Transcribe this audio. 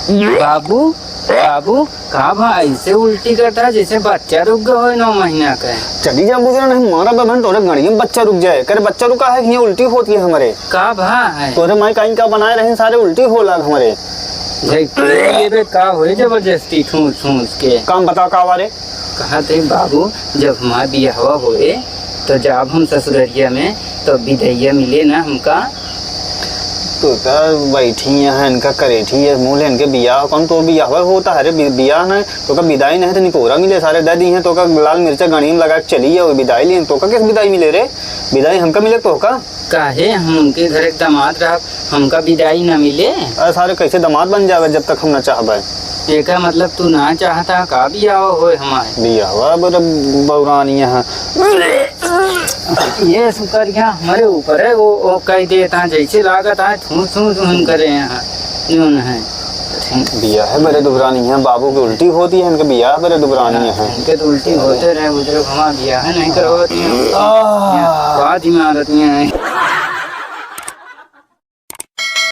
बाबू बाबू कहा भाई से उल्टी करता है जैसे बच्चा रुक गया हो 9 महीना का। चली जा बुजरा नहीं मारा बहन तोरे गड़ी में बच्चा रुक जाए करे बच्चा रुका है कि ये उल्टी होती है हमारे का भाई तोरे माई कहीं का बनाए रहे सारे उल्टी हो लाग हमारे ये बे का हुए जबरदस्ती ठूस ठूस के काम बताओ का वारे कहा थे बाबू जब हमारा बियाह हुए तो जब हम ससुररिया में तो विदैया मिले ना हमका तो बैठी है इनका करेठी है मूल इनके बियाह कौन तो बियाह होता है रे बियाह नहीं तो का विदाई नहीं तो निकोरा मिले सारे दे दी हैं तो का लाल मिर्चा गणी में लगा के चली है विदाई लिए तो का किस विदाई मिले रे विदाई हमका मिले तो का काहे हम उनके घर एक दामाद रहा हमका विदाई न मिले। अरे सारे कैसे दामाद बन जावे जब तक हम ना चाहबे एक मतलब तू ना चाहता का बियाह हो हमारे बियाह बड़ा बौरानी है ये शुक्रिया हमारे ऊपर है वो कह देता जैसे लागत है ठूस ठूस हम करे यहाँ यून है बियाह है मेरे दुबरानी है बाबू की उल्टी होती है इनके बियाह मेरे दुबरानी है इनके तो उल्टी होते रहे बुजुर्ग हमारा बियाह नहीं करवाती है बात ही में आदत में है।